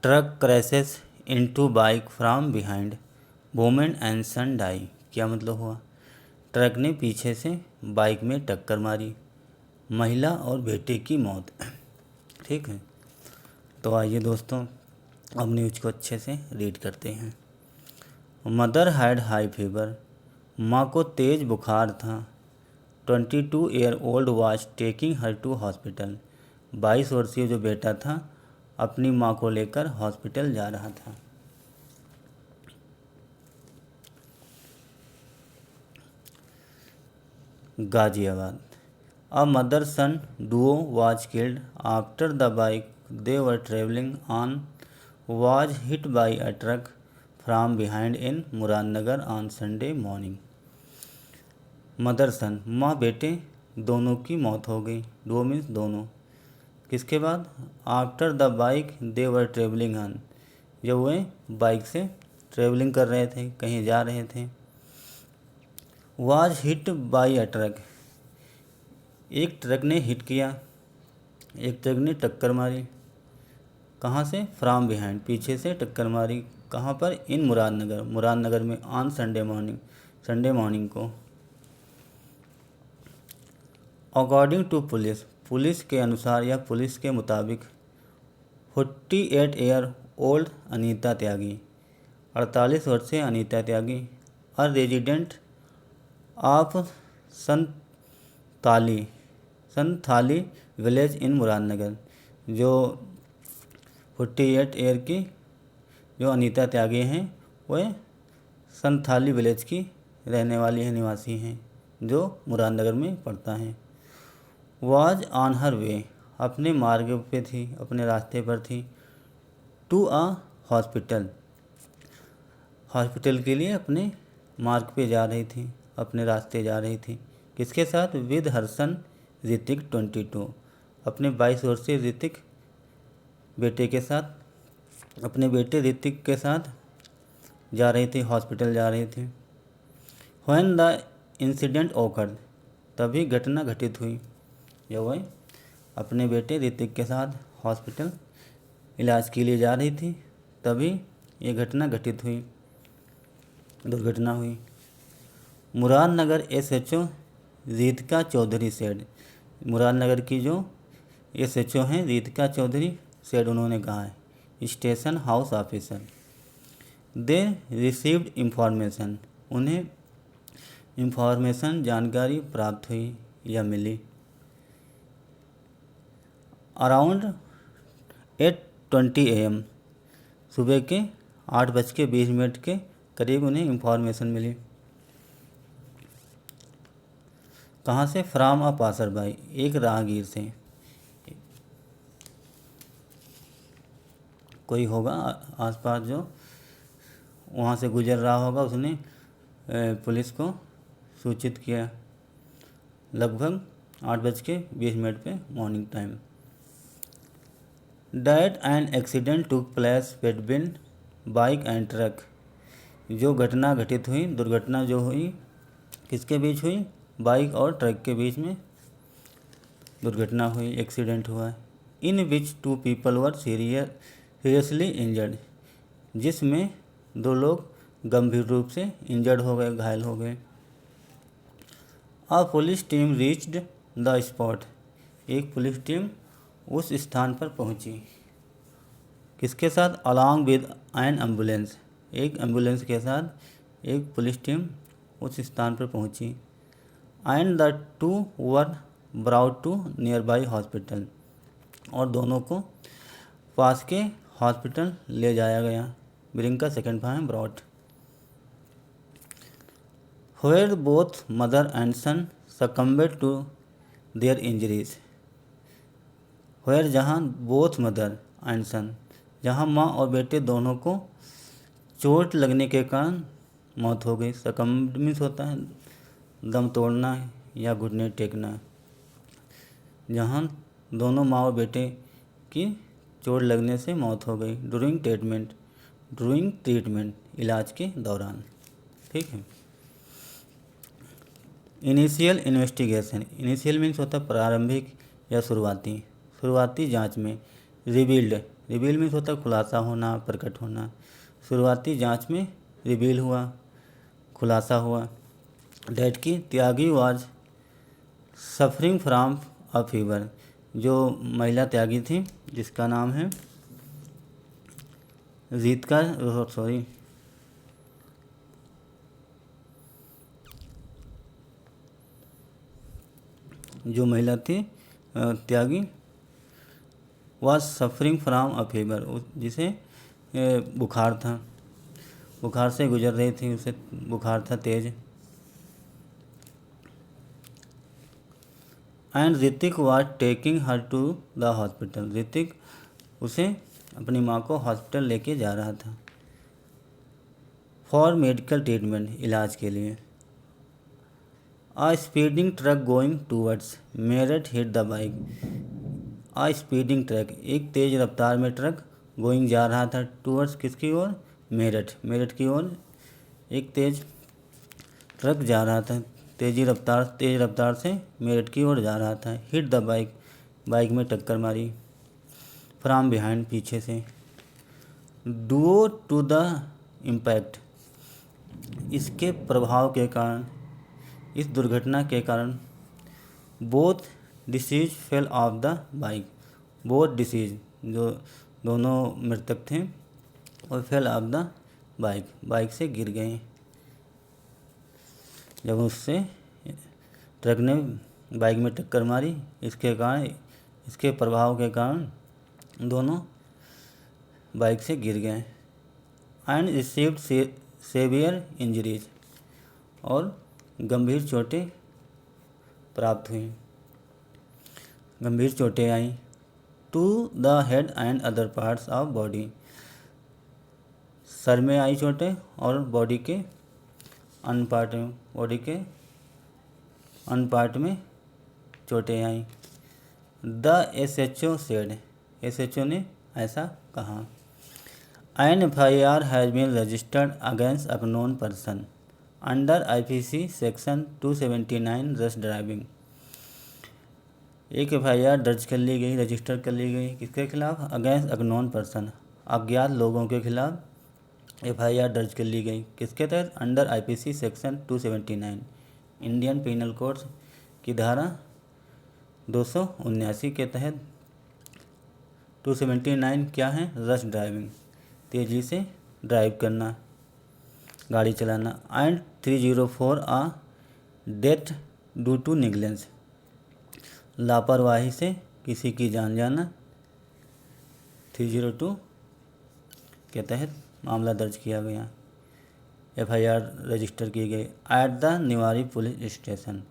Truck crashes into bike from behind, woman and son die. क्या मतलब हुआ? Truck ने पीछे से बाइक में टक्कर मारी, महिला और बेटे की मौत। ठीक है, तो आइए दोस्तों अब न्यूज़ को अच्छे से रीड करते हैं। मदर हैड हाई फीवर, माँ को तेज़ बुखार था। 22-year-old was taking her to hospital, 22 वर्षीय जो बेटा था अपनी माँ को लेकर हॉस्पिटल जा रहा था। Ghaziabad, a mother sun duo was killed after the bike they were traveling on was hit by a truck from behind in Muradnagar on Sunday morning। Mother सन माँ बेटे दोनों की मौत हो गई। डुओ मीन्स दोनों। किसके बाद? After the bike they were travelling on, जब वे बाइक से ट्रेवलिंग कर रहे थे, कहीं जा रहे थे। Was hit by a truck, एक ट्रक ने हिट किया, एक ट्रक ने टक्कर मारी। कहाँ से? फ्रॉम बिहाइंड, पीछे से टक्कर मारी। कहाँ पर? इन मुरादनगर, मुरादनगर में। On Sunday morning, Sunday morning को। अकॉर्डिंग टू पुलिस, पुलिस के अनुसार या पुलिस के मुताबिक 48-year-old अनीता त्यागी, 48 वर्षीय Anita Tyagi, a resident of Santhali village in Muradnagar, जो 48 ईयर की जो अनीता त्यागी हैं वह संथाली विलेज की रहने वाली है, निवासी हैं, जो मुरादनगर में पड़ता है। वाज ऑन हर वे, अपने मार्ग पे थी, अपने रास्ते पर थी। टू अ हॉस्पिटल, हॉस्पिटल के लिए अपने मार्ग पे जा रही थी, अपने रास्ते जा रही थी। किसके साथ? विद हर्सन ऋतिक 22, अपने 22 वर्षीय ऋतिक बेटे के साथ, अपने बेटे ऋतिक के साथ जा रही थी, हॉस्पिटल जा रही थी। व्हेन द इंसिडेंट ओकर्ड, तभी घटना घटित हुई, जब वह अपने बेटे ऋतिक के साथ हॉस्पिटल इलाज के लिए जा रही थी, तभी ये घटना घटित हुई, दुर्घटना हुई। मुरादनगर SHO रीतिका चौधरी सेड, मुरादनगर की जो SHO हैं रीतिका चौधरी सेड, उन्होंने कहा है, station house officer. They received information, उन्हें इंफॉर्मेशन जानकारी प्राप्त हुई या मिली। अराउंड 8:20 AM, सुबह के 8:20 के करीब उन्हें इंफॉर्मेशन मिली। कहाँ से? फ्राम अ पासर बाई, एक राहगीर से। कोई होगा आसपास जो वहाँ से गुजर रहा होगा, उसने पुलिस को सूचित किया। लगभग 8:20 पे morning time. That and accident took place between bike and truck, जो घटना घटित हुई, दुर्घटना जो हुई, किसके बीच हुई? बाइक और ट्रक के बीच में दुर्घटना हुई, एक्सीडेंट हुआ। इन विच 2 पीपल वर सीरियसली इंजर्ड, जिसमें 2 लोग गंभीर रूप से इंजर्ड हो गए, घायल हो गए। A police team reached the spot, एक पुलिस टीम उस स्थान पर पहुंची। किसके साथ? अलॉन्ग विद एन एम्बुलेंस, एक एम्बुलेंस के साथ एक पुलिस टीम उस स्थान पर पहुंची। And the 2 were brought to nearby hospital, और दोनों को पास के हॉस्पिटल ले जाया गया। ब्रिंग का सेकंड फॉर्म है brought. Where both mother and son succumbed to their injuries, where जहाँ बोथ मदर एंड सन, जहाँ माँ और बेटे दोनों को चोट लगने के कारण मौत हो गई। सकम्ड मीन्स होता है दम तोड़ना या घुटने टेकना। जहाँ दोनों माँ और बेटे की चोट लगने से मौत हो गई। ड्यूरिंग ट्रीटमेंट, इलाज के दौरान। ठीक है। इनिशियल इन्वेस्टिगेशन, इनिशियल मीन्स होता है प्रारंभिक या शुरुआती जांच में। रिवील मीन्स होता है खुलासा होना, प्रकट होना। शुरुआती जांच में रिवील हुआ, खुलासा हुआ डेट की Tyagi was suffering from a fever. जो महिला त्यागी थी जिसका नाम है रीतिका, सॉरी जो महिला थी Tyagi was suffering from a fever, जिसे बुखार था, बुखार से गुजर रही थी, उसे बुखार था तेज। And Hrithik was taking her to the hospital, Hrithik उसे अपनी माँ को हॉस्पिटल लेके जा रहा था फॉर मेडिकल ट्रीटमेंट, इलाज के लिए। A speeding truck going towards Meerut hit the bike. A speeding truck, एक तेज रफ्तार में ट्रक गोइंग जा रहा था टूवर्ड्स, किसकी ओर, मेरठ, मेरठ की ओर एक तेज ट्रक जा रहा था, तेज रफ्तार से मेरठ की ओर जा रहा था। हिट द बाइक, बाइक में टक्कर मारी। फ्रॉम बिहाइंड, पीछे से। ड्यू टू द इम्पैक्ट, इसके प्रभाव के कारण, इस दुर्घटना के कारण both disease fell off the bike, both disease जो दोनों मृतक थे और fell off the bike, bike से गिर गए। जब उससे ट्रक ने बाइक में टक्कर मारी, इसके कारण, इसके प्रभाव के कारण दोनों बाइक से गिर गए। एंड रिसीव्ड सेवियर इंजरीज, और गंभीर चोटें प्राप्त हुई, गंभीर चोटें आई। To the head and other parts of body, सर में आई चोटें और बॉडी के अन्य पार्ट में, बॉडी के अन्य पार्ट में चोटें आई। द SHO सेड, SHO ने ऐसा कहा। An FIR has been registered against unknown person under IPC section 279 rash driving. एक FIR दर्ज कर ली गई, रजिस्टर कर ली गई, किसके खिलाफ, अगेंस्ट अ नोन पर्सन, अज्ञात लोगों के खिलाफ FIR दर्ज कर ली गई, किसके तहत, under IPC section 279, Indian penal code की धारा 279 के तहत। 279 क्या है, रश ड्राइविंग, तेज़ी से ड्राइव करना, गाड़ी चलाना। And 304 a death due to negligence, लापरवाही से किसी की जान जाना, 302 के तहत मामला दर्ज किया गया, FIR रजिस्टर की गई। At the Niwari police station,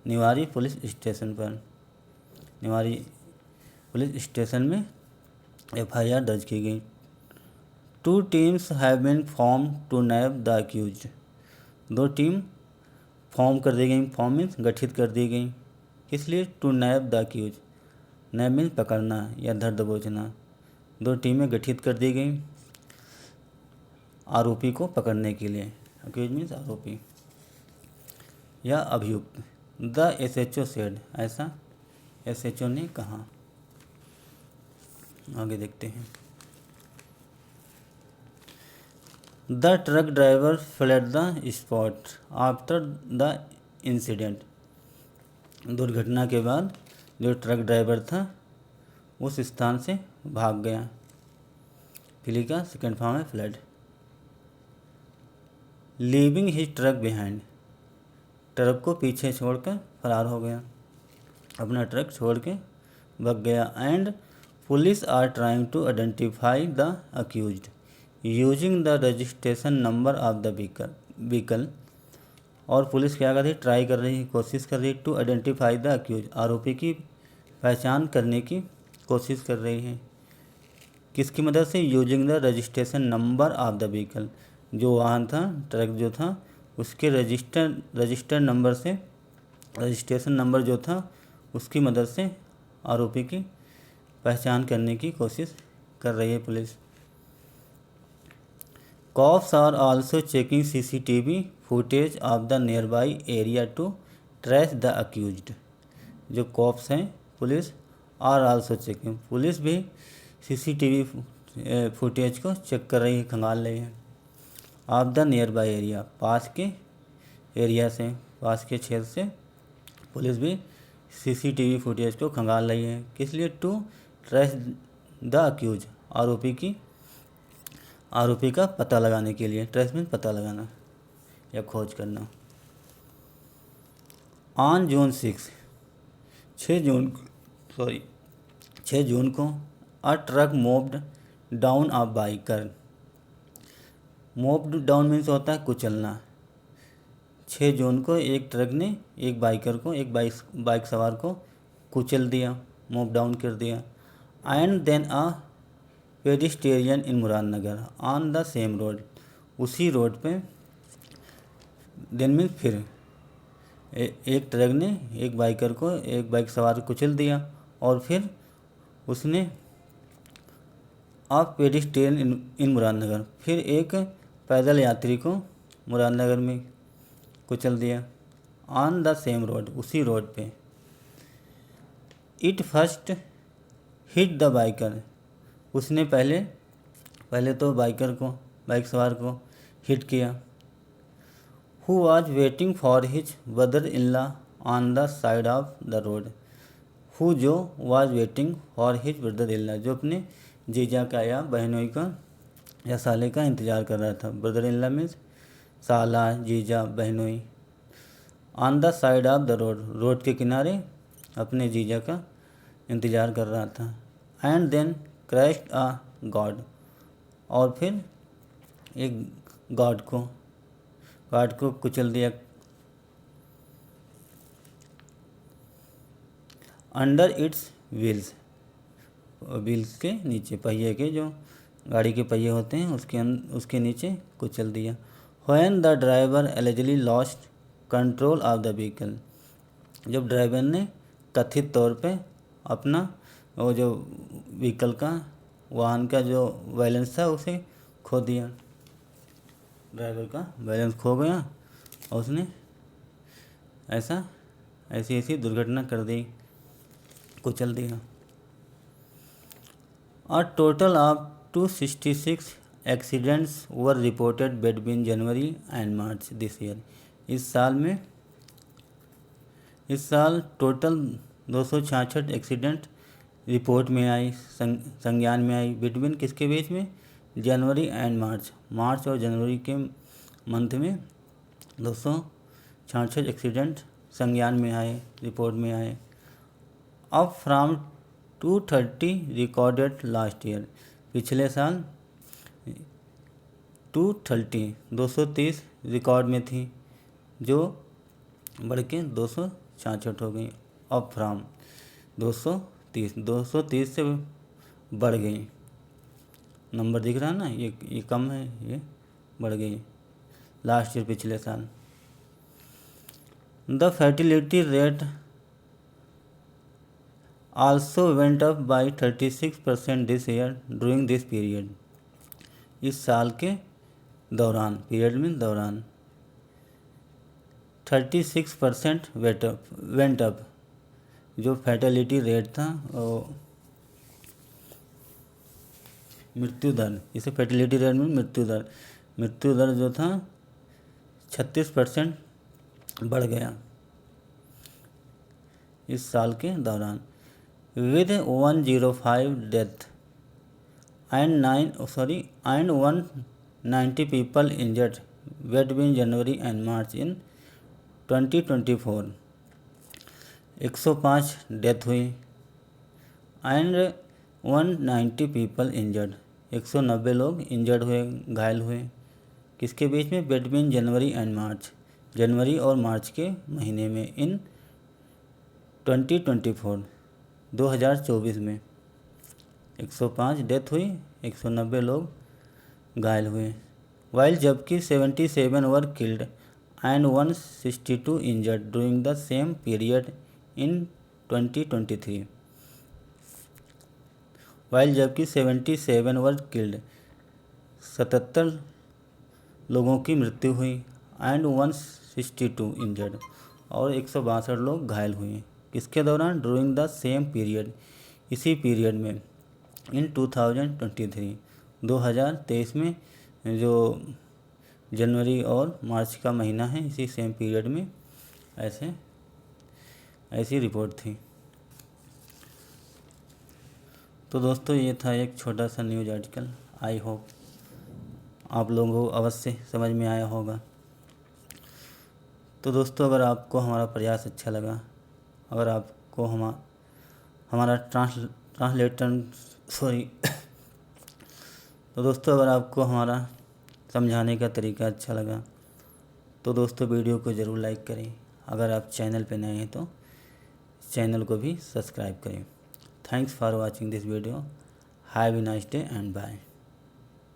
Niwari police station पर, निवारी पुलिस स्टेशन में FIR दर्ज की गई। 2 teams have been form to nab the accused, 2 team form कर दी गई, फॉर्म मीन्स गठित कर दी गई, किस लिए, to nab the accuse, nab means पकड़ना या धर दबोचना। 2 टीमें गठित कर दी गई आरोपी को पकड़ने के लिए, अक्यूज मीन्स आरोपी या अभियुक्त। द SHO सेड, ऐसा SHO ने कहा। आगे देखते हैं। The truck driver fled the spot after the incident, दुर्घटना के बाद जो ट्रक ड्राइवर था उस स्थान से भाग गया। फ्ली का सेकेंड फॉर्म है fled. Leaving his truck behind, truck को पीछे छोड़कर फरार हो गया, अपना ट्रक छोड़ के भाग गया। And police are trying to identify the accused using the registration number of the vehicle, और पुलिस क्या कर रही, ट्राई कर रही, कोशिश कर रही, टू आइडेंटिफाई द अक्यूज, आरोपी की पहचान करने की कोशिश कर रही है, किसकी मदद से, using the registration number of the vehicle, जो वाहन था, ट्रक जो था, उसके रजिस्टर नंबर से, रजिस्ट्रेशन नंबर जो था उसकी मदद से आरोपी की पहचान करने की कोशिश कर रही है पुलिस। Cops are also checking CCTV footage of the nearby area to trace the accused, जो कॉप्स हैं पुलिस, आर आल्सो चेकिंग, पुलिस भी सीसीटीवी फुटेज को चेक कर रही है, खंगाल रही है। Of the nearby area, पास के एरिया से, पास के क्षेत्र से पुलिस भी सीसीटीवी फुटेज को खंगाल रही है। किस लिए? टू ट्रेस द अक्यूज, आरोपी का पता लगाने के लिए। ट्रेस मीन पता लगाना या खोज करना। ऑन जून 6 जून को a truck moved down a biker. Moved down means होता है कुचलना। 6 जून को एक ट्रक ने एक बाइकर को, एक बाइक सवार को कुचल दिया, मूव डाउन कर दिया। And then a pedestrian in Muradnagar on the same road, उसी रोड पे। देन मीन्स फिर एक ट्रक ने एक बाइकर को, एक बाइक सवार को कुचल दिया, और फिर उसने आप पेडिस्टेरियन इन मुरादनगर, फिर एक पैदल यात्री को मुरादनगर में कुचल दिया। ऑन द सेम रोड, उसी रोड पे। It first hit the biker, उसने पहले तो बाइक सवार को हिट किया। Who was waiting for his brother in law on the side of the road. Who, जो, was waiting for his brother in law, जो अपने जीजा का या बहनोई का या साले का इंतज़ार कर रहा था। ब्रदर इन लॉ मीन्स साला, जीजा, बहनोई। On the side of the road, road के किनारे अपने जीजा का इंतज़ार कर रहा था। And then crashed a guard, और फिर एक गार्ड को कुचल दिया। अंडर इट्स व्हील्स, व्हील्स के नीचे, पहिए के, जो गाड़ी के पहिए होते हैं उसके नीचे कुचल दिया। When the driver eligibly lost control of the vehicle, जब ड्राइवर ने कथित तौर पे अपना वो जो व्हीकल का, वाहन का जो बैलेंस था उसे खो दिया। ड्राइवर का बैलेंस खो गया और उसने ऐसी दुर्घटना कर दी, कुचल दिया। A total of 266 accidents were reported between January and March this year. इस साल टोटल 266 एक्सीडेंट रिपोर्ट में आई, संज्ञान में आई। बिटवीन किसके बीच में? जनवरी एंड मार्च और जनवरी के मंथ में 266 एक्सीडेंट संज्ञान में आए, रिपोर्ट में आए। अब फ्रॉम 230 रिकॉर्डेड लास्ट ईयर, पिछले साल 230 रिकॉर्ड में थी, जो बढ़ के 266 हो गई। अब फ्रॉम 230 से बढ़ गई। नंबर दिख रहा है ना, ये कम है, ये बढ़ गई लास्ट ईयर, पिछले साल। The fertility rate also went up by 36% this year during this period. इस साल के दौरान, पीरियड में दौरान 36% वेंट अप, जो फर्टिलिटी रेट था, मृत्यु दर, इसे फर्टिलिटी रेट में मृत्यु दर जो था 36% बढ़ गया इस साल के दौरान। With 105 death and 190 people injured between January and March in 2024. 105 death हुई एंड 190 पीपल इंजर्ड, 190 लोग इंजर्ड हुए, घायल हुए। किसके बीच में? बिटवीन जनवरी एंड मार्च, जनवरी और मार्च के महीने में। इन 2024, 2024 में 105 डेथ हुई, 190 लोग घायल हुए। वाइल जबकि 77 were killed and 162 injured during the same period in 2023। While जबकि 77 वर किल्ड, 77 लोगों की मृत्यु हुई, एंड 162 इंजर्ड, और 162 लोग घायल हुए। किसके दौरान? ड्यूरिंग द सेम पीरियड, इसी पीरियड में। इन 2023 2023 में जो जनवरी और मार्च का महीना है, इसी सेम पीरियड में ऐसी रिपोर्ट थी। तो दोस्तों ये था एक छोटा सा न्यूज़ आर्टिकल। आई होप आप लोगों को अवश्य समझ में आया होगा। तो दोस्तों अगर आपको हमारा प्रयास अच्छा लगा, अगर आपको हमारा ट्रांसलेटर तो दोस्तों अगर आपको हमारा समझाने का तरीका अच्छा लगा तो दोस्तों वीडियो को ज़रूर लाइक करें। अगर आप चैनल पे नए हैं तो चैनल को भी सब्सक्राइब करें। Thanks for watching this video. Have a nice day and bye.